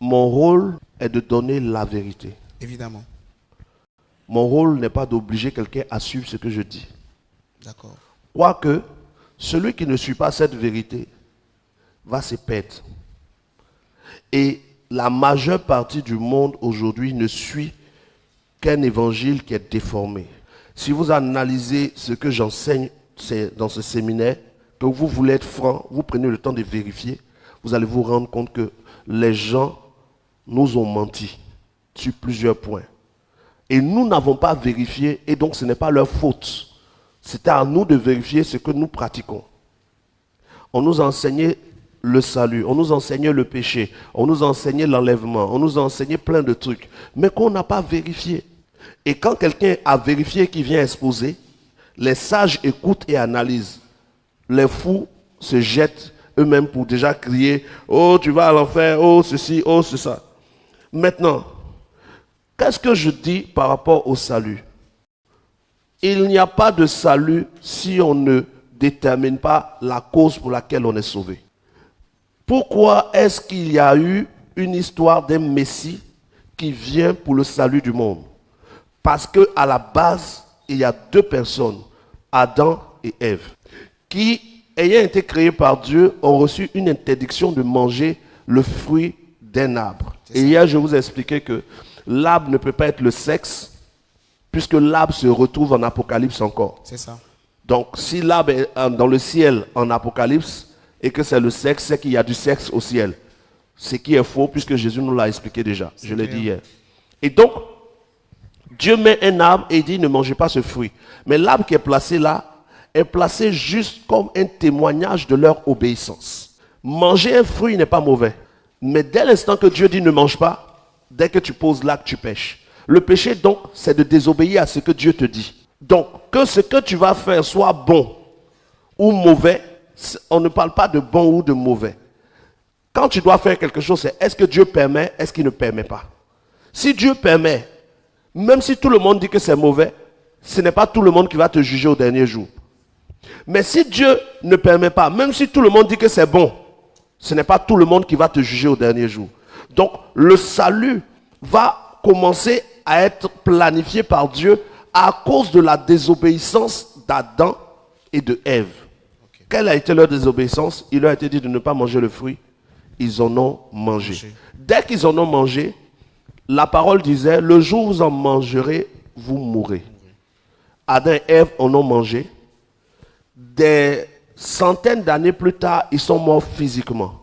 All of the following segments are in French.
Mon rôle est de donner la vérité. Évidemment. Mon rôle n'est pas d'obliger quelqu'un à suivre ce que je dis. D'accord. Quoique, celui qui ne suit pas cette vérité va se perdre. Et la majeure partie du monde aujourd'hui ne suit qu'un évangile qui est déformé. Si vous analysez ce que j'enseigne dans ce séminaire, que vous voulez être franc, vous prenez le temps de vérifier, vous allez vous rendre compte que les gens nous ont menti sur plusieurs points. Et nous n'avons pas vérifié, et donc ce n'est pas leur faute. C'était à nous de vérifier ce que nous pratiquons. On nous a enseigné le salut, on nous a enseigné le péché, on nous a enseigné l'enlèvement, on nous a enseigné plein de trucs, mais qu'on n'a pas vérifié. Et quand quelqu'un a vérifié qui vient exposer, les sages écoutent et analysent. Les fous se jettent eux-mêmes pour déjà crier « Oh, tu vas à l'enfer, oh ceci, oh c'est ça ». Maintenant, qu'est-ce que je dis par rapport au salut? Il n'y a pas de salut si on ne détermine pas la cause pour laquelle on est sauvé. Pourquoi est-ce qu'il y a eu une histoire d'un Messie qui vient pour le salut du monde? Parce qu'à la base, il y a deux personnes, Adam et Ève, qui, ayant été créés par Dieu, ont reçu une interdiction de manger le fruit d'un arbre. Et hier, je vous ai expliqué que l'arbre ne peut pas être le sexe, puisque l'arbre se retrouve en Apocalypse encore. C'est ça. Donc, si l'arbre est dans le ciel en Apocalypse, et que c'est le sexe, c'est qu'il y a du sexe au ciel. Ce qui est faux, puisque Jésus nous l'a expliqué déjà. Je l'ai dit hier. Et donc, Dieu met un arbre et il dit ne mangez pas ce fruit. Mais l'arbre qui est placé là, est placé juste comme un témoignage de leur obéissance. Manger un fruit n'est pas mauvais. Mais dès l'instant que Dieu dit ne mange pas, dès que tu poses l'acte, tu pêches. Le péché donc, c'est de désobéir à ce que Dieu te dit. Donc, que ce que tu vas faire soit bon ou mauvais, on ne parle pas de bon ou de mauvais. Quand tu dois faire quelque chose, c'est est-ce que Dieu permet, est-ce qu'il ne permet pas. Si Dieu permet, même si tout le monde dit que c'est mauvais, ce n'est pas tout le monde qui va te juger au dernier jour. Mais si Dieu ne permet pas, même si tout le monde dit que c'est bon, ce n'est pas tout le monde qui va te juger au dernier jour. Donc, le salut va commencer à être planifié par Dieu à cause de la désobéissance d'Adam et de Ève. Okay. Quelle a été leur désobéissance? Il leur a été dit de ne pas manger le fruit. Ils en ont mangé. Dès qu'ils en ont mangé, la parole disait, le jour où vous en mangerez, vous mourrez. Adam et Ève en ont mangé. Des centaines d'années plus tard, ils sont morts physiquement.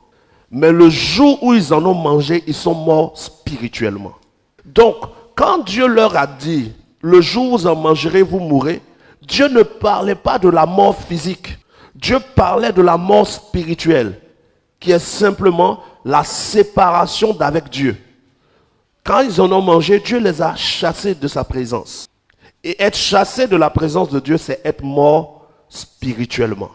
Mais le jour où ils en ont mangé, ils sont morts spirituellement. Donc, quand Dieu leur a dit, le jour où vous en mangerez, vous mourrez, Dieu ne parlait pas de la mort physique. Dieu parlait de la mort spirituelle, qui est simplement la séparation d'avec Dieu. Quand ils en ont mangé, Dieu les a chassés de sa présence. Et être chassé de la présence de Dieu, c'est être mort spirituellement.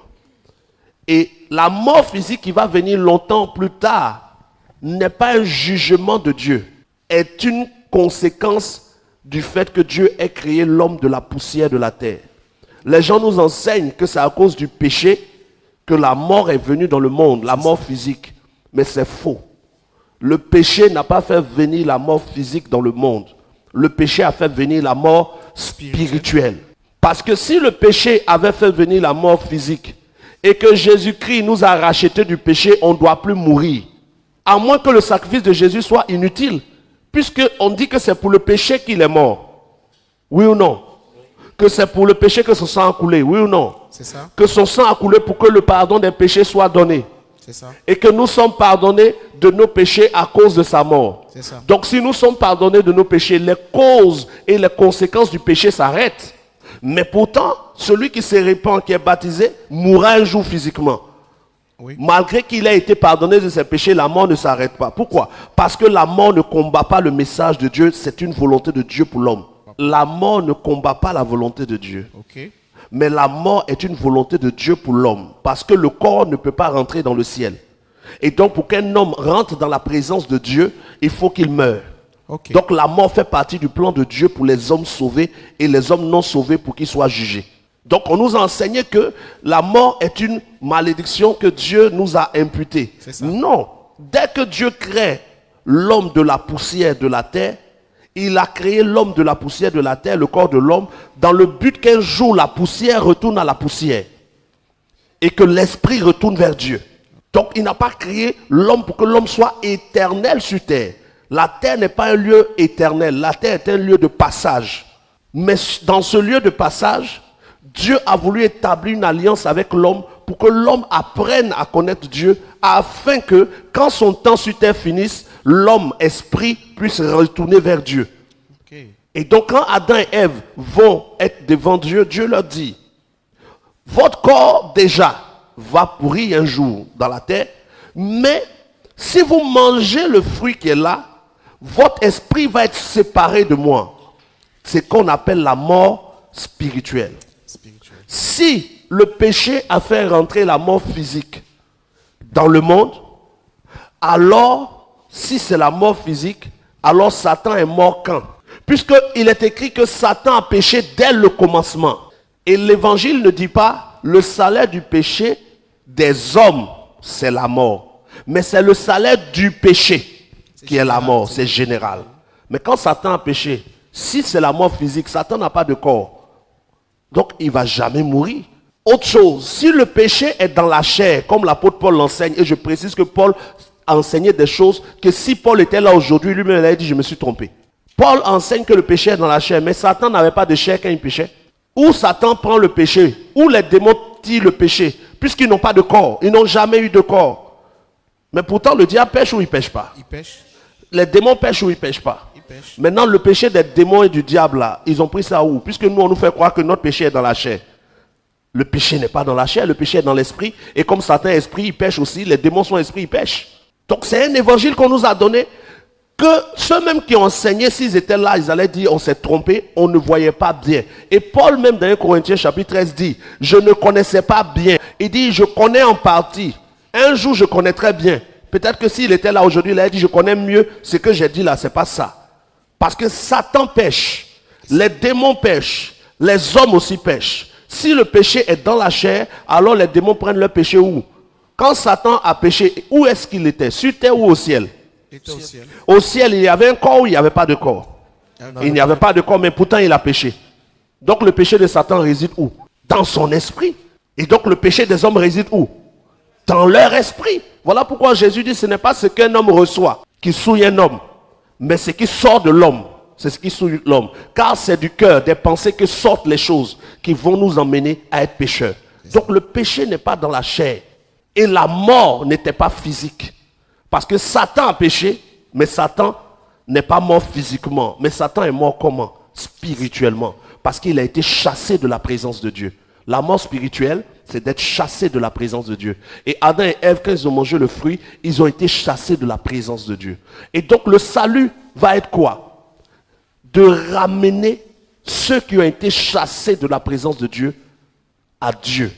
Et la mort physique qui va venir longtemps plus tard n'est pas un jugement de Dieu, est une conséquence du fait que Dieu ait créé l'homme de la poussière de la terre. Les gens nous enseignent que c'est à cause du péché que la mort est venue dans le monde, la mort physique. Mais c'est faux. Le péché n'a pas fait venir la mort physique dans le monde. Le péché a fait venir la mort spirituelle. Parce que si le péché avait fait venir la mort physique et que Jésus-Christ nous a racheté du péché, on ne doit plus mourir. À moins que le sacrifice de Jésus soit inutile. Puisqu'on dit que c'est pour le péché qu'il est mort. Oui ou non? Que c'est pour le péché que son sang a coulé. Oui ou non? C'est ça. Que son sang a coulé pour que le pardon des péchés soit donné. C'est ça. Et que nous sommes pardonnés de nos péchés à cause de sa mort. C'est ça. Donc si nous sommes pardonnés de nos péchés, les causes et les conséquences du péché s'arrêtent. Mais pourtant, celui qui se répand, qui est baptisé, mourra un jour physiquement. Oui. Malgré qu'il ait été pardonné de ses péchés, la mort ne s'arrête pas. Pourquoi? Parce que la mort ne combat pas le message de Dieu, c'est une volonté de Dieu pour l'homme. La mort ne combat pas la volonté de Dieu. Okay. Mais la mort est une volonté de Dieu pour l'homme. Parce que le corps ne peut pas rentrer dans le ciel. Et donc pour qu'un homme rentre dans la présence de Dieu, il faut qu'il meure. Okay. Donc la mort fait partie du plan de Dieu pour les hommes sauvés et les hommes non sauvés pour qu'ils soient jugés. Donc on nous a enseigné que la mort est une malédiction que Dieu nous a imputée. Non. Dès que Dieu crée l'homme de la poussière de la terre. Il a créé l'homme de la poussière de la terre, le corps de l'homme, dans le but qu'un jour la poussière retourne à la poussière et que l'esprit retourne vers Dieu. Donc il n'a pas créé l'homme pour que l'homme soit éternel sur terre. La terre n'est pas un lieu éternel, la terre est un lieu de passage. Mais dans ce lieu de passage, Dieu a voulu établir une alliance avec l'homme pour que l'homme apprenne à connaître Dieu, afin que quand son temps sur terre finisse, l'homme, esprit, puisse retourner vers Dieu. Okay. Et donc quand Adam et Ève vont être devant Dieu, Dieu leur dit, votre corps déjà va pourrir un jour dans la terre, mais si vous mangez le fruit qui est là, votre esprit va être séparé de moi. C'est ce qu'on appelle la mort spirituelle. Si le péché a fait rentrer la mort physique dans le monde, alors, si c'est la mort physique, alors Satan est mort quand? Puisqu'il est écrit que Satan a péché dès le commencement. Et l'évangile ne dit pas le salaire du péché des hommes, c'est la mort. Mais c'est le salaire du péché qui est la mort, c'est général. Mais quand Satan a péché, si c'est la mort physique, Satan n'a pas de corps. Donc il ne va jamais mourir. Autre chose, si le péché est dans la chair, comme l'apôtre Paul l'enseigne, et je précise que Paul enseignait des choses que si Paul était là aujourd'hui, lui-même il a dit, je me suis trompé. Paul enseigne que le péché est dans la chair, mais Satan n'avait pas de chair quand il péchait. Où Satan prend le péché, où les démons tirent le péché, puisqu'ils n'ont pas de corps, ils n'ont jamais eu de corps. Mais pourtant le diable pêche ou il ne pêche pas? Il pêche. Les démons pêchent ou ils ne pêchent pas? Ils pêchent. Maintenant le péché des démons et du diable là, ils ont pris ça où? Puisque nous on nous fait croire que notre péché est dans la chair. Le péché n'est pas dans la chair, le péché est dans l'esprit. Et comme Satan est esprit, il pêche aussi. Les démons sont esprits, ils pêchent. Donc c'est un évangile qu'on nous a donné. Que ceux-mêmes qui ont enseigné, s'ils étaient là, ils allaient dire, on s'est trompé, on ne voyait pas bien. Et Paul même dans 1 Corinthiens chapitre 13 dit, je ne connaissais pas bien. Il dit, je connais en partie. Un jour, je connaîtrai bien. Peut-être que s'il était là aujourd'hui, il a dit, je connais mieux ce que j'ai dit là, c'est pas ça. Parce que Satan pêche, les démons pêchent, les hommes aussi pêchent. Si le péché est dans la chair, alors les démons prennent leur péché où? Quand Satan a péché, où est-ce qu'il était? Sur terre ou au ciel? Il était au ciel. Au ciel, il y avait un corps ou il n'y avait pas de corps? Il n'y avait pas de corps, mais pourtant il a péché. Donc le péché de Satan réside où? Dans son esprit. Et donc le péché des hommes réside où? Dans leur esprit. Voilà pourquoi Jésus dit, ce n'est pas ce qu'un homme reçoit qui souille un homme, mais ce qui sort de l'homme. C'est ce qui souille l'homme. Car c'est du cœur, des pensées que sortent les choses qui vont nous emmener à être pécheurs. Donc le péché n'est pas dans la chair. Et la mort n'était pas physique. Parce que Satan a péché, mais Satan n'est pas mort physiquement. Mais Satan est mort comment? Spirituellement. Parce qu'il a été chassé de la présence de Dieu. La mort spirituelle, c'est d'être chassé de la présence de Dieu. Et Adam et Ève, quand ils ont mangé le fruit, ils ont été chassés de la présence de Dieu. Et donc le salut va être quoi? De ramener ceux qui ont été chassés de la présence de Dieu à Dieu.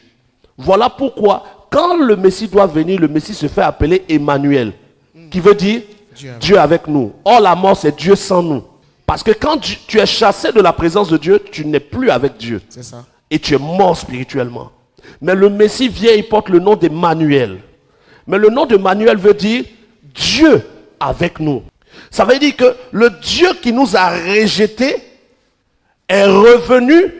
Voilà pourquoi, quand le Messie doit venir, le Messie se fait appeler Emmanuel, qui veut dire Dieu avec nous. Or, la mort, c'est Dieu sans nous. Parce que quand tu es chassé de la présence de Dieu, tu n'es plus avec Dieu. C'est ça. Et tu es mort spirituellement. Mais le Messie vient, il porte le nom d'Emmanuel. Mais le nom d'Emmanuel veut dire Dieu avec nous. Ça veut dire que le Dieu qui nous a rejetés est revenu,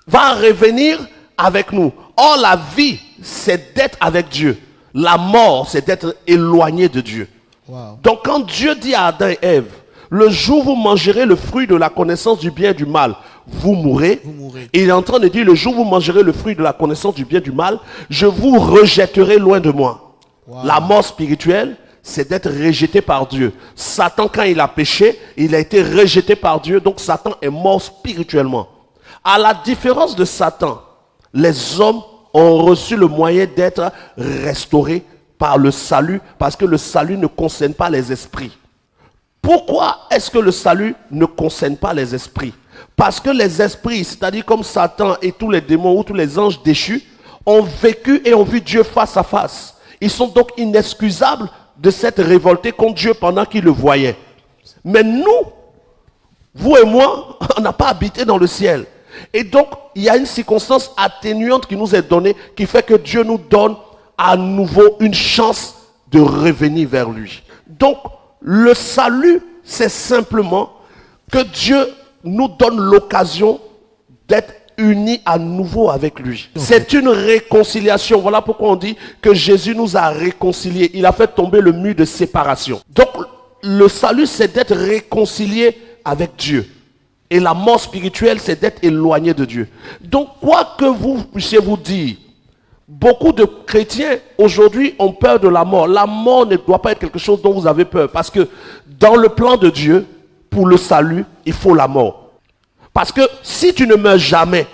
va revenir avec nous. Or, la vie, c'est d'être avec Dieu. La mort, c'est d'être éloigné de Dieu. Wow. Donc, quand Dieu dit à Adam et Ève, le jour où vous mangerez le fruit de la connaissance du bien et du mal, vous mourrez. Et il est en train de dire, le jour où vous mangerez le fruit de la connaissance du bien et du mal, je vous rejetterai loin de moi. Wow. La mort spirituelle, c'est d'être rejeté par Dieu. Satan, quand il a péché, il a été rejeté par Dieu. Donc Satan est mort spirituellement. À la différence de Satan, les hommes ont reçu le moyen d'être restaurés par le salut, parce que le salut ne concerne pas les esprits. Pourquoi est-ce que le salut ne concerne pas les esprits? Parce que les esprits, c'est-à-dire comme Satan et tous les démons ou tous les anges déchus, ont vécu et ont vu Dieu face à face. Ils sont donc inexcusables de s'être révoltés contre Dieu pendant qu'ils le voyaient. Mais nous, vous et moi, on n'a pas habité dans le ciel. Et donc, il y a une circonstance atténuante qui nous est donnée, qui fait que Dieu nous donne à nouveau une chance de revenir vers lui. Donc, le salut, c'est simplement que Dieu nous donne l'occasion d'être unis à nouveau avec lui. C'est une réconciliation. Voilà pourquoi on dit que Jésus nous a réconciliés. Il a fait tomber le mur de séparation. Donc, le salut, c'est d'être réconcilié avec Dieu. Et la mort spirituelle, c'est d'être éloigné de Dieu. Donc, quoi que vous puissiez vous dire, beaucoup de chrétiens aujourd'hui ont peur de la mort. La mort ne doit pas être quelque chose dont vous avez peur. Parce que dans le plan de Dieu, pour le salut, il faut la mort. Parce que si tu ne meurs jamais,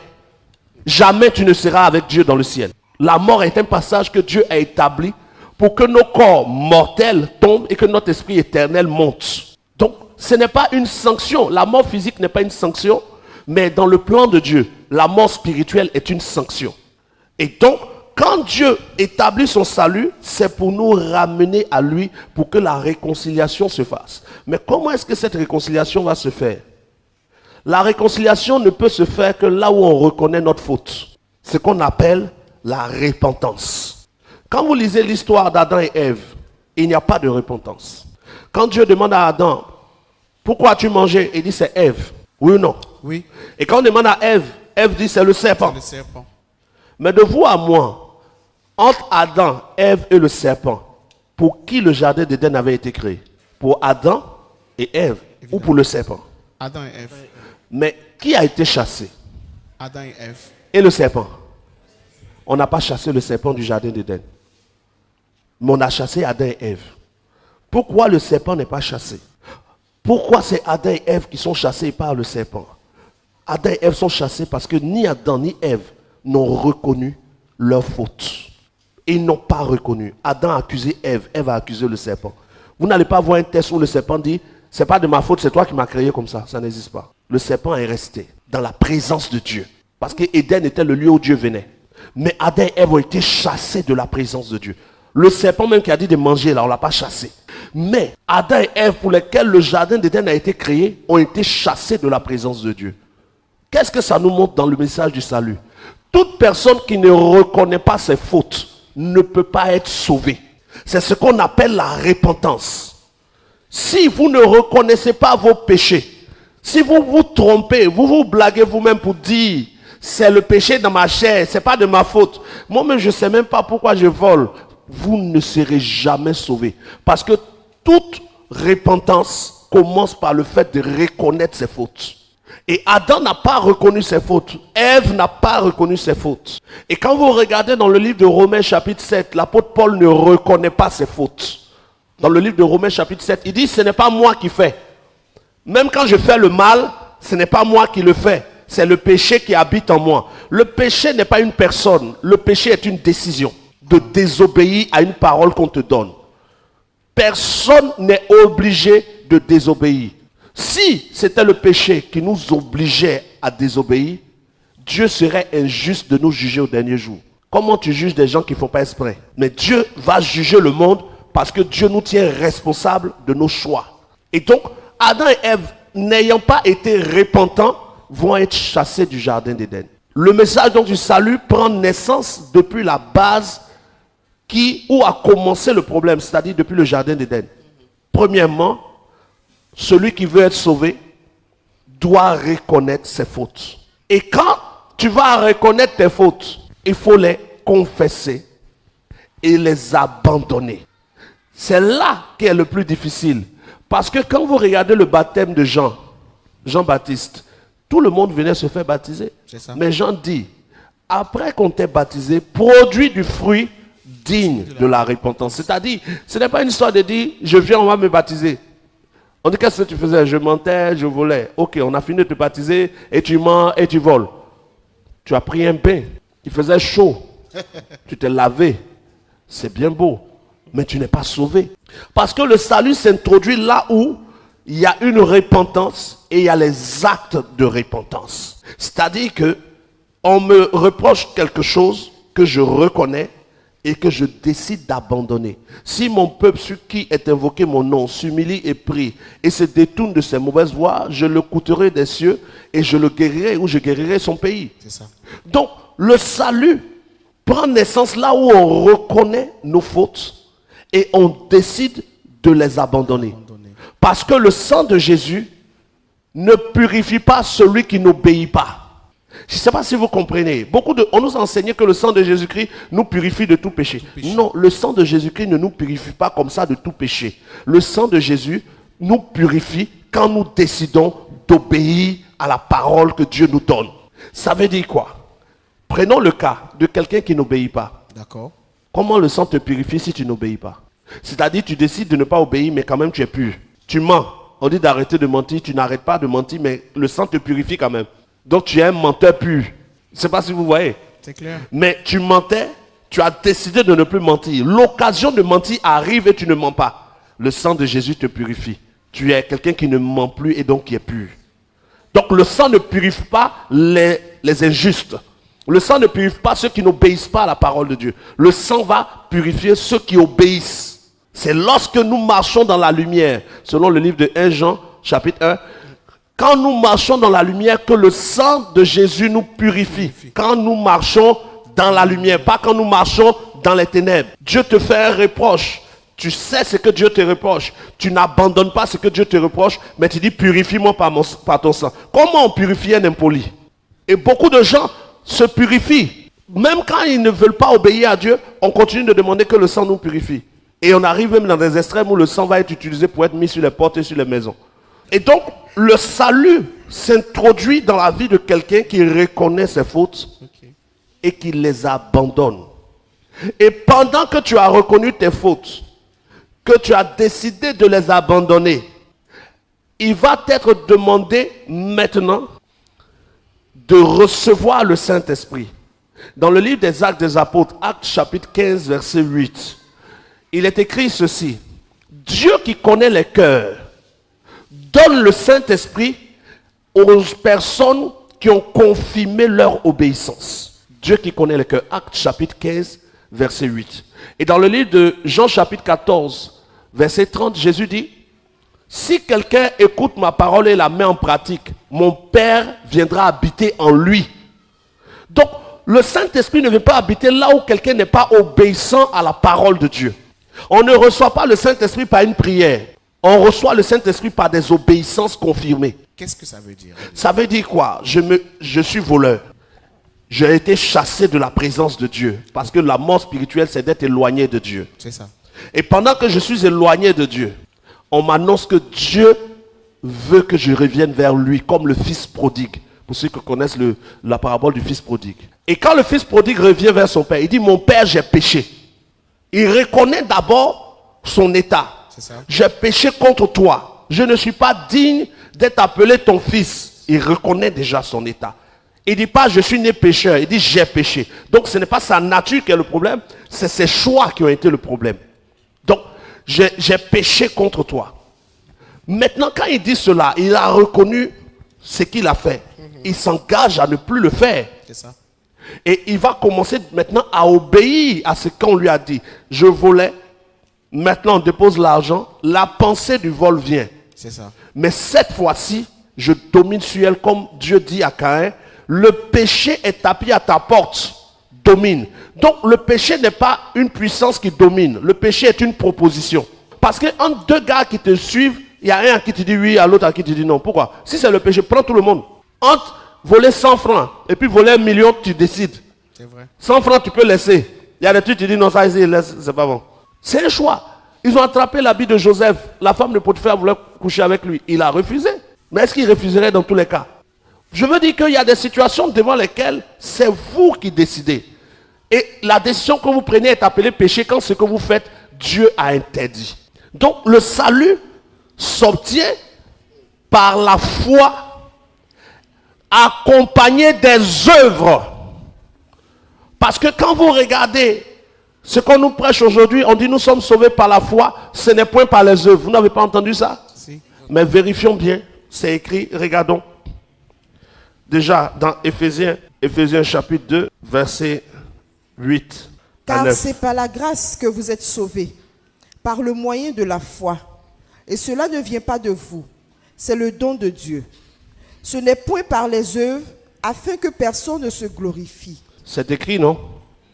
jamais tu ne seras avec Dieu dans le ciel. La mort est un passage que Dieu a établi pour que nos corps mortels tombent et que notre esprit éternel monte. Donc, ce n'est pas une sanction. La mort physique n'est pas une sanction, mais dans le plan de Dieu, la mort spirituelle est une sanction. Et donc, quand Dieu établit son salut, c'est pour nous ramener à lui pour que la réconciliation se fasse. Mais comment est-ce que cette réconciliation va se faire? La réconciliation ne peut se faire que là où on reconnaît notre faute. Ce qu'on appelle la repentance. Quand vous lisez l'histoire d'Adam et Ève, il n'y a pas de repentance. Quand Dieu demande à Adam, pourquoi as-tu mangé? Il dit c'est Ève. Oui ou non? Oui. Et quand on demande à Ève, Ève dit c'est le serpent. C'est le serpent. Mais de vous à moi, entre Adam, Ève et le serpent, pour qui le jardin d'Éden avait été créé? Pour Adam et Ève, évidemment, ou pour le serpent? Adam et Ève. Mais qui a été chassé? Adam et Ève. Et le serpent? On n'a pas chassé le serpent du jardin d'Éden. Mais on a chassé Adam et Ève. Pourquoi le serpent n'est pas chassé? Pourquoi c'est Adam et Ève qui sont chassés par le serpent? Adam et Ève sont chassés parce que ni Adam ni Ève n'ont reconnu leur faute. Ils n'ont pas reconnu. Adam a accusé Ève, Ève a accusé le serpent. Vous n'allez pas voir un test où le serpent dit, c'est pas de ma faute, c'est toi qui m'as créé comme ça. Ça n'existe pas. Le serpent est resté dans la présence de Dieu. Parce que Éden était le lieu où Dieu venait. Mais Adam et Ève ont été chassés de la présence de Dieu. Le serpent même qui a dit de manger, là, on ne l'a pas chassé. Mais Adam et Ève, pour lesquels le jardin d'Éden a été créé, ont été chassés de la présence de Dieu. Qu'est-ce que ça nous montre dans le message du salut? Toute personne qui ne reconnaît pas ses fautes ne peut pas être sauvée. C'est ce qu'on appelle la repentance. Si vous ne reconnaissez pas vos péchés, si vous vous trompez, vous vous blaguez vous-même pour dire c'est le péché dans ma chair, c'est pas de ma faute. Moi-même, je ne sais même pas pourquoi je vole. Vous ne serez jamais sauvés. Parce que toute repentance commence par le fait de reconnaître ses fautes. Et Adam n'a pas reconnu ses fautes. Ève n'a pas reconnu ses fautes. Et quand vous regardez dans le livre de Romains chapitre 7, l'apôtre Paul ne reconnaît pas ses fautes. Dans le livre de Romains chapitre 7, il dit ce n'est pas moi qui fais. Même quand je fais le mal, ce n'est pas moi qui le fais. C'est le péché qui habite en moi. Le péché n'est pas une personne. Le péché est une décision de désobéir à une parole qu'on te donne. Personne n'est obligé de désobéir. Si c'était le péché qui nous obligeait à désobéir, Dieu serait injuste de nous juger au dernier jour. Comment tu juges des gens qui ne font pas exprès? Mais Dieu va juger le monde parce que Dieu nous tient responsables de nos choix. Et donc, Adam et Ève, n'ayant pas été repentants, vont être chassés du jardin d'Éden. Le message donc du salut prend naissance depuis la base où a commencé le problème, c'est-à-dire depuis le jardin d'Éden. Premièrement, celui qui veut être sauvé doit reconnaître ses fautes. Et quand tu vas reconnaître tes fautes, il faut les confesser et les abandonner. C'est là qui est le plus difficile. Parce que quand vous regardez le baptême de Jean-Baptiste, tout le monde venait se faire baptiser. Mais Jean dit, après qu'on t'ait baptisé, produis du fruit digne de la repentance. C'est-à-dire, ce n'est pas une histoire de dire, je viens, on va me baptiser. On dit, qu'est-ce que tu faisais? Je mentais, je volais. Ok, on a fini de te baptiser et tu mens et tu voles. Tu as pris un bain. Il faisait chaud. Tu t'es lavé. C'est bien beau. Mais tu n'es pas sauvé. Parce que le salut s'introduit là où il y a une repentance et il y a les actes de repentance. C'est-à-dire que on me reproche quelque chose que je reconnais et que je décide d'abandonner. Si mon peuple sur qui est invoqué mon nom s'humilie et prie et se détourne de ses mauvaises voies, je le coûterai des cieux et je le guérirai ou je guérirai son pays. C'est ça. Donc, le salut prend naissance là où on reconnaît nos fautes et on décide de les abandonner. Parce que le sang de Jésus ne purifie pas celui qui n'obéit pas. Je ne sais pas si vous comprenez. On nous a enseigné que le sang de Jésus-Christ nous purifie de tout péché. Non, le sang de Jésus-Christ ne nous purifie pas comme ça de tout péché. Le sang de Jésus nous purifie quand nous décidons d'obéir à la parole que Dieu nous donne. Ça veut dire quoi? Prenons le cas de quelqu'un qui n'obéit pas. D'accord. Comment le sang te purifie si tu n'obéis pas? C'est-à-dire tu décides de ne pas obéir, mais quand même tu es pur. Tu mens. On dit d'arrêter de mentir, tu n'arrêtes pas de mentir, mais le sang te purifie quand même. Donc tu es un menteur pur. Je ne sais pas si vous voyez. C'est clair. Mais tu mentais, tu as décidé de ne plus mentir. L'occasion de mentir arrive et tu ne mens pas. Le sang de Jésus te purifie. Tu es quelqu'un qui ne ment plus et donc qui est pur. Donc le sang ne purifie pas les injustes. Le sang ne purifie pas ceux qui n'obéissent pas à la parole de Dieu. Le sang va purifier ceux qui obéissent. C'est lorsque nous marchons dans la lumière, selon le livre de 1 Jean, chapitre 1, quand nous marchons dans la lumière, que le sang de Jésus nous purifie. Quand nous marchons dans la lumière, pas quand nous marchons dans les ténèbres. Dieu te fait un reproche. Tu sais ce que Dieu te reproche. Tu n'abandonnes pas ce que Dieu te reproche, mais tu dis purifie-moi par ton sang. Comment on purifie un impoli? Et beaucoup de gens se purifient. Même quand ils ne veulent pas obéir à Dieu, on continue de demander que le sang nous purifie. Et on arrive même dans des extrêmes où le sang va être utilisé pour être mis sur les portes et sur les maisons. Et donc, le salut s'introduit dans la vie de quelqu'un qui reconnaît ses fautes et qui les abandonne. Et pendant que tu as reconnu tes fautes, que tu as décidé de les abandonner, il va t'être demandé maintenant de recevoir le Saint-Esprit. Dans le livre des Actes des Apôtres, Actes chapitre 15, verset 8, il est écrit ceci: Dieu qui connaît les cœurs donne le Saint-Esprit aux personnes qui ont confirmé leur obéissance. Dieu qui connaît les cœurs. Actes chapitre 15, verset 8. Et dans le livre de Jean chapitre 14, verset 30, Jésus dit: si quelqu'un écoute ma parole et la met en pratique, mon Père viendra habiter en lui. Donc, le Saint-Esprit ne vient pas habiter là où quelqu'un n'est pas obéissant à la parole de Dieu. On ne reçoit pas le Saint-Esprit par une prière. On reçoit le Saint-Esprit par des obéissances confirmées. Qu'est-ce que ça veut dire? Ça veut dire quoi? Je suis voleur. J'ai été chassé de la présence de Dieu. Parce que la mort spirituelle, c'est d'être éloigné de Dieu. C'est ça. Et pendant que je suis éloigné de Dieu, on m'annonce que Dieu veut que je revienne vers lui comme le fils prodigue. Pour ceux qui connaissent la parabole du fils prodigue. Et quand le fils prodigue revient vers son père, il dit: mon père, j'ai péché. Il reconnaît d'abord son état. J'ai péché contre toi. Je ne suis pas digne d'être appelé ton fils. Il reconnaît déjà son état. Il ne dit pas je suis né pécheur. Il dit j'ai péché. Donc ce n'est pas sa nature qui est le problème. C'est ses choix qui ont été le problème. Donc j'ai péché contre toi. Maintenant quand il dit cela, il a reconnu ce qu'il a fait. Il s'engage à ne plus le faire. C'est ça. Et il va commencer maintenant à obéir à ce qu'on lui a dit. Je volais. Maintenant, on dépose l'argent. La pensée du vol vient. C'est ça. Mais cette fois-ci, je domine sur elle comme Dieu dit à Caïn. Le péché est tapis à ta porte. Domine. Donc, le péché n'est pas une puissance qui domine. Le péché est une proposition. Parce que entre deux gars qui te suivent, il y a un à qui tu dis oui, à l'autre à qui tu dis non. Pourquoi? Si c'est le péché, prends tout le monde. Entre voler 100 francs et puis voler 1 million, tu décides. C'est vrai. 100 francs, tu peux laisser. Il y a des trucs, tu dis non, ça ici, laisse, c'est pas bon. C'est un choix. Ils ont attrapé l'habit de Joseph. La femme de Potiphar voulait coucher avec lui. Il a refusé. Mais est-ce qu'il refuserait dans tous les cas? Je veux dire qu'il y a des situations devant lesquelles c'est vous qui décidez. Et la décision que vous prenez est appelée péché quand ce que vous faites, Dieu a interdit. Donc le salut s'obtient par la foi accompagnée des œuvres. Parce que quand vous regardez ce qu'on nous prêche aujourd'hui, on dit nous sommes sauvés par la foi, ce n'est point par les œuvres. Vous n'avez pas entendu ça? Si. Mais vérifions bien, c'est écrit, regardons. Déjà dans Éphésiens chapitre 2, verset 8 à Car 9. c'est par la grâce que vous êtes sauvés, par le moyen de la foi. Et cela ne vient pas de vous, c'est le don de Dieu. Ce n'est point par les œuvres, afin que personne ne se glorifie. C'est écrit, non?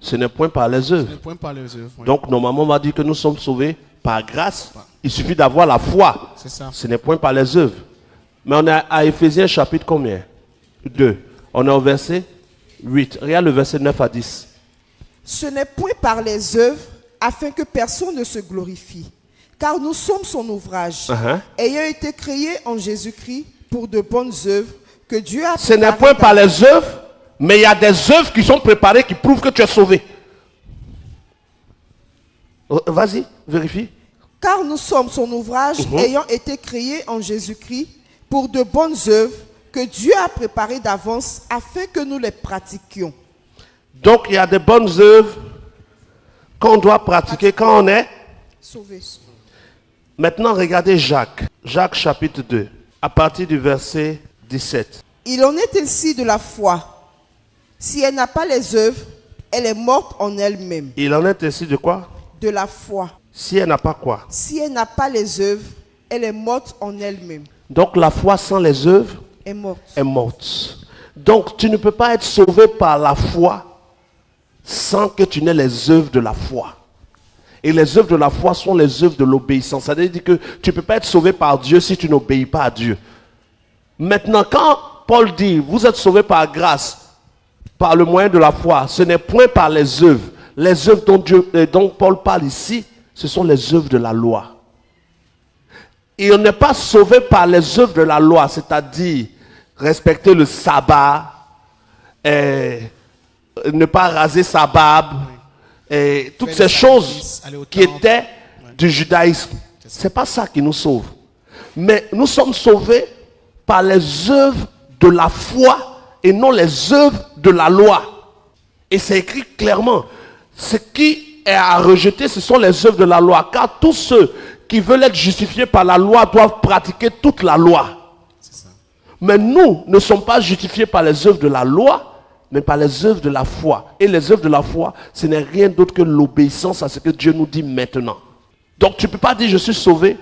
Ce n'est point par les œuvres. Ce n'est point par les œuvres. Oui. Donc, normalement, on va dire que nous sommes sauvés par grâce, il suffit d'avoir la foi. C'est ça. Ce n'est point par les œuvres. Mais on est à Éphésiens chapitre combien? 2. On est au verset 8. Regarde le verset 9 à 10. Ce n'est point par les œuvres, afin que personne ne se glorifie. Car nous sommes son ouvrage, ayant été créés en Jésus-Christ pour de bonnes œuvres que Dieu a Ce n'est préparées point par d'avance. les œuvres, mais il y a des œuvres qui sont préparées qui prouvent que tu es sauvé. Vas-y, vérifie. Car nous sommes son ouvrage, ayant été créés en Jésus-Christ pour de bonnes œuvres que Dieu a préparées d'avance afin que nous les pratiquions. Donc il y a des bonnes œuvres qu'on doit pratiquer quand on est. Sauvés. Maintenant regardez Jacques. Jacques chapitre 2, à partir du verset 17. Il en est ainsi de la foi. Si elle n'a pas les œuvres, elle est morte en elle-même. Il en est ainsi de quoi? De la foi. Si elle n'a pas quoi? Si elle n'a pas les œuvres, elle est morte en elle-même. Donc la foi sans les œuvres Est morte. est morte. Donc tu ne peux pas être sauvé par la foi sans que tu n'aies les œuvres de la foi. Et les œuvres de la foi sont les œuvres de l'obéissance. Ça veut dire que tu ne peux pas être sauvé par Dieu si tu n'obéis pas à Dieu. Maintenant, quand Paul dit, vous êtes sauvés par grâce, par le moyen de la foi, ce n'est point par les œuvres. Les œuvres dont Paul parle ici, ce sont les œuvres de la loi. Et on n'est pas sauvé par les œuvres de la loi, c'est-à-dire respecter le sabbat, ne pas raser sa barbe, et toutes Faire ces les choses sacrifices, aller au qui temple. étaient du judaïsme. C'est pas ça qui nous sauve. Mais nous sommes sauvés par les œuvres de la foi et non les œuvres de la loi. Et c'est écrit clairement. Ce qui est à rejeter, ce sont les œuvres de la loi. Car tous ceux qui veulent être justifiés par la loi doivent pratiquer toute la loi. C'est ça. Mais nous ne sommes pas justifiés par les œuvres de la loi, mais par les œuvres de la foi. Et les œuvres de la foi, ce n'est rien d'autre que l'obéissance à ce que Dieu nous dit maintenant. Donc tu ne peux pas dire je suis sauvé,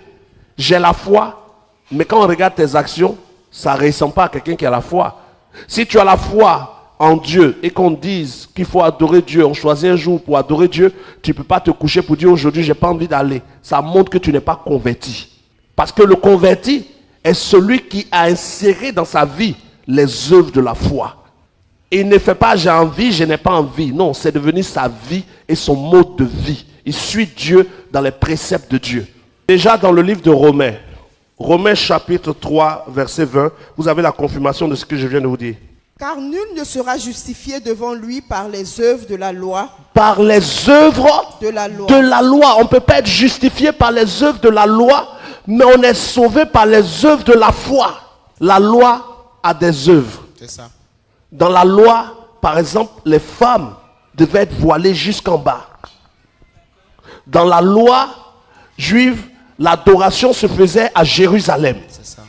j'ai la foi, mais quand on regarde tes actions, ça ne ressemble pas à quelqu'un qui a la foi. Si tu as la foi en Dieu et qu'on dise qu'il faut adorer Dieu, on choisit un jour pour adorer Dieu, tu ne peux pas te coucher pour dire aujourd'hui je n'ai pas envie d'aller. Ça montre que tu n'es pas converti. Parce que le converti est celui qui a inséré dans sa vie les œuvres de la foi. Et il ne fait pas j'ai envie, je n'ai pas envie. Non, c'est devenu sa vie et son mode de vie. Il suit Dieu dans les préceptes de Dieu. Déjà dans le livre de Romains, Romains chapitre 3, verset 20, vous avez la confirmation de ce que je viens de vous dire. Car nul ne sera justifié devant lui par les œuvres de la loi. Par les œuvres De la loi. de la loi. On ne peut pas être justifié par les œuvres de la loi, mais on est sauvé par les œuvres de la foi. La loi a des œuvres. C'est ça. Dans la loi, par exemple, les femmes devaient être voilées jusqu'en bas. Dans la loi juive, l'adoration se faisait à Jérusalem. C'est ça.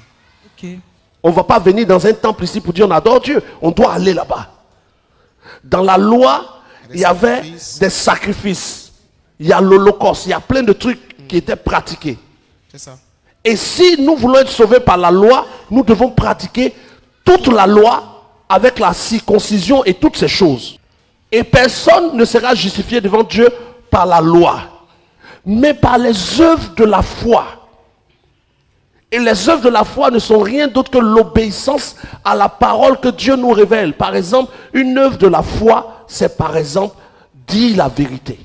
On ne va pas venir dans un temple ici pour dire on adore Dieu. On doit aller là-bas. Dans la loi, il y avait des sacrifices. Il y a l'Holocauste. Il y a plein de trucs qui étaient pratiqués. C'est ça. Et si nous voulons être sauvés par la loi, nous devons pratiquer toute la loi avec la circoncision et toutes ces choses. Et personne ne sera justifié devant Dieu par la loi, mais par les œuvres de la foi. Et les œuvres de la foi ne sont rien d'autre que l'obéissance à la parole que Dieu nous révèle. Par exemple, une œuvre de la foi, c'est par exemple dire la vérité.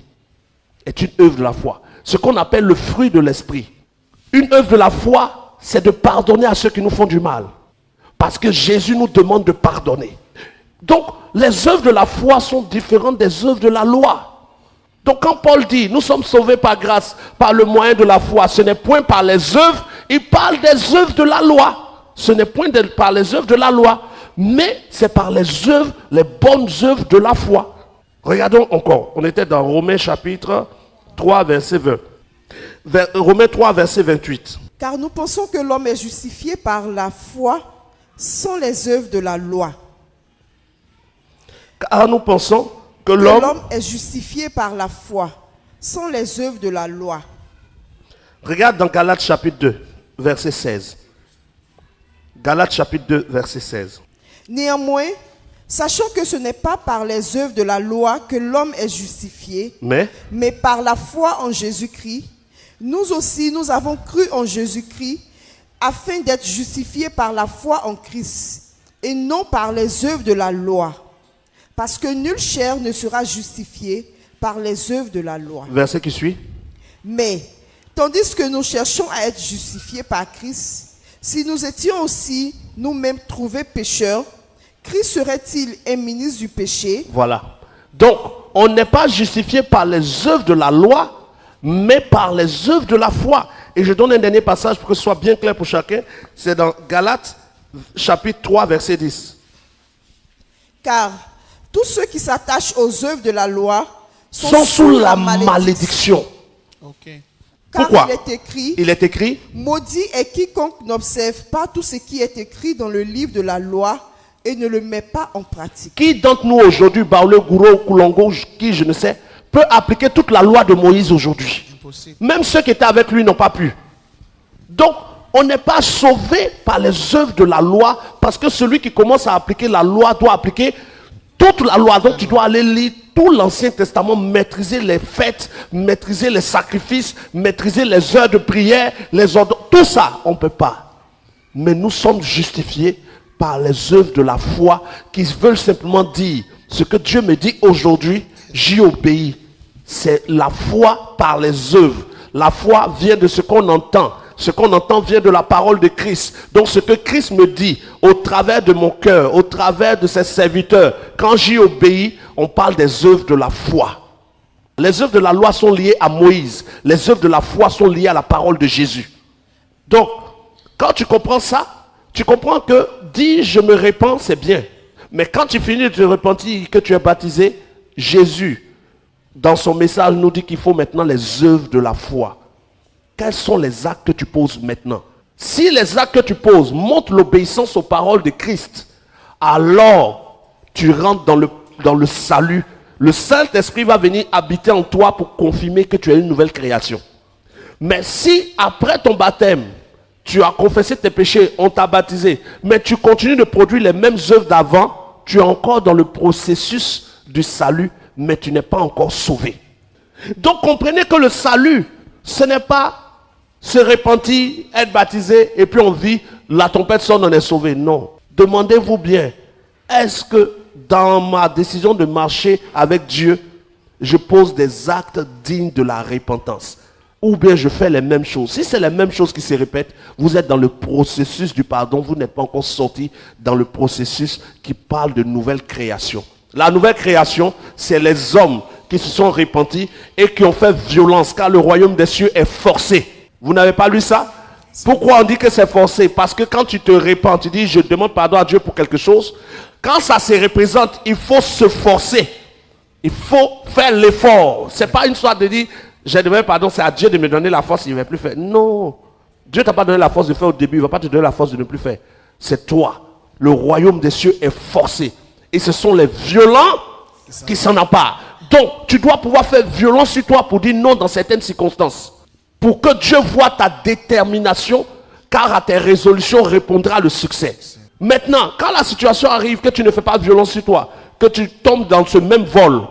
C'est une œuvre de la foi. Ce qu'on appelle le fruit de l'esprit. Une œuvre de la foi, c'est de pardonner à ceux qui nous font du mal. Parce que Jésus nous demande de pardonner. Donc, les œuvres de la foi sont différentes des œuvres de la loi. Donc, quand Paul dit, nous sommes sauvés par grâce, par le moyen de la foi, ce n'est point par les œuvres, il parle des œuvres de la loi. Ce n'est point par les œuvres de la loi, mais c'est par les œuvres, les bonnes œuvres de la foi. Regardons encore, on était dans Romains chapitre 3, verset 20. Romains 3, verset 28. Car nous pensons que l'homme est justifié par la foi sans les œuvres de la loi. Car nous pensons que Que l'homme... l'homme est justifié par la foi sans les œuvres de la loi. Regarde dans Galates chapitre 2, verset 16. Galates chapitre 2, verset 16. Néanmoins, sachant que ce n'est pas par les œuvres de la loi que l'homme est justifié, Mais mais par la foi en Jésus-Christ, Nous aussi, nous avons cru en Jésus-Christ afin d'être justifiés par la foi en Christ et non par les œuvres de la loi. Parce que nulle chair ne sera justifiée par les œuvres de la loi. Verset qui suit. Mais, tandis que nous cherchons à être justifiés par Christ, si nous étions aussi nous-mêmes trouvés pécheurs, Christ serait-il un ministre du péché? Voilà. Donc, on n'est pas justifié par les œuvres de la loi, mais par les œuvres de la foi. Et je donne un dernier passage pour que ce soit bien clair pour chacun. C'est dans Galates, chapitre 3, verset 10. Car tous ceux qui s'attachent aux œuvres de la loi Sont sous la malédiction. Ok. Car Pourquoi? il est écrit, Il est écrit, maudit est quiconque n'observe pas tout ce qui est écrit dans le livre de la loi et ne le met pas en pratique. qui d'entre nous aujourd'hui, Baoulé, Gouro, Koulongo, qui je ne sais, peut appliquer toute la loi de Moïse aujourd'hui? Impossible. Même ceux qui étaient avec lui n'ont pas pu. Donc, on n'est pas sauvé par les œuvres de la loi, parce que celui qui commence à appliquer la loi doit appliquer toute la loi. Donc, tu dois aller lire tout l'Ancien Testament, maîtriser les fêtes, maîtriser les sacrifices, maîtriser les heures de prière, les ordres. Tout ça, on ne peut pas. Mais nous sommes justifiés par les œuvres de la foi qui veulent simplement dire ce que Dieu me dit aujourd'hui, j'y obéis. C'est la foi par les œuvres. La foi vient de ce qu'on entend. Ce qu'on entend vient de la parole de Christ. Donc ce que Christ me dit au travers de mon cœur, au travers de ses serviteurs, quand j'y obéis, on parle des œuvres de la foi. Les œuvres de la loi sont liées à Moïse. Les œuvres de la foi sont liées à la parole de Jésus. Donc, quand tu comprends ça, tu comprends que dire je me répands, c'est bien. Mais quand tu finis de te repentir, que tu es baptisé, Jésus, dans son message, nous dit qu'il faut maintenant les œuvres de la foi. Quels sont les actes que tu poses maintenant? Si les actes que tu poses montrent l'obéissance aux paroles de Christ, alors tu rentres dans le salut. Le Saint-Esprit va venir habiter en toi pour confirmer que tu es une nouvelle création. Mais si après ton baptême, tu as confessé tes péchés, on t'a baptisé, mais tu continues de produire les mêmes œuvres d'avant, tu es encore dans le processus du salut, mais tu n'es pas encore sauvé. Donc comprenez que le salut, ce n'est pas se repentir, être baptisé, et puis on vit, la tempête sonne, on est sauvé. Non. Demandez-vous bien, est-ce que dans ma décision de marcher avec Dieu, je pose des actes dignes de la repentance? Ou bien je fais les mêmes choses. Si c'est les mêmes choses qui se répètent, vous êtes dans le processus du pardon, vous n'êtes pas encore sorti dans le processus qui parle de nouvelle création. La nouvelle création, c'est les hommes qui se sont repentis et qui ont fait violence, car le royaume des cieux est forcé. Vous n'avez pas lu ça? Pourquoi on dit que c'est forcé? Parce que quand tu te repens, tu dis je demande pardon à Dieu pour quelque chose. Quand ça se représente, il faut se forcer. Il faut faire l'effort. Ce n'est pas une histoire de dire j'ai demandé pardon, c'est à Dieu de me donner la force, il ne va plus faire. Non. Dieu ne t'a pas donné la force de faire au début, il ne va pas te donner la force de ne plus faire. C'est toi. Le royaume des cieux est forcé. Et ce sont les violents qui s'en emparent. Donc, tu dois pouvoir faire violence sur toi pour dire non dans certaines circonstances. Pour que Dieu voie ta détermination, car à tes résolutions répondra le succès. Maintenant, quand la situation arrive, que tu ne fais pas violence sur toi, que tu tombes dans ce même vol,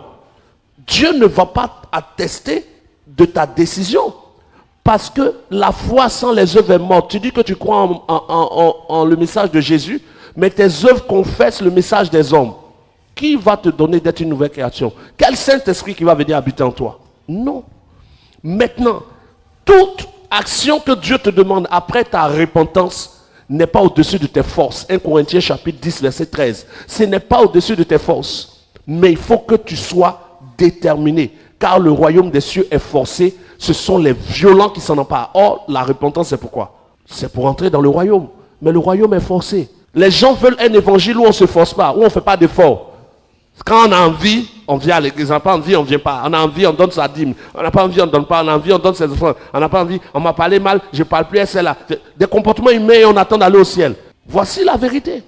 Dieu ne va pas attester de ta décision. Parce que la foi sans les œuvres est morte. Tu dis que tu crois en le message de Jésus, mais tes œuvres confessent le message des hommes. Qui va te donner d'être une nouvelle création? Quel Saint-Esprit qui va venir habiter en toi? Non. Maintenant, toute action que Dieu te demande après ta repentance n'est pas au-dessus de tes forces. 1 Corinthiens chapitre 10, verset 13. Ce n'est pas au-dessus de tes forces. Mais il faut que tu sois déterminé. Car le royaume des cieux est forcé. Ce sont les violents qui s'en emparent. Or, la repentance, c'est pourquoi? C'est pour entrer dans le royaume. Mais le royaume est forcé. Les gens veulent un évangile où on ne se force pas, où on ne fait pas d'effort. Quand on a envie, on vient à l'église. On n'a pas envie, on ne vient pas. On a envie, on donne sa dîme. On n'a pas envie, on ne donne pas. On a envie, on donne ses offrandes. On n'a pas envie, on m'a parlé mal, je ne parle plus à celle-là. Des comportements humains et on attend d'aller au ciel. Voici la vérité.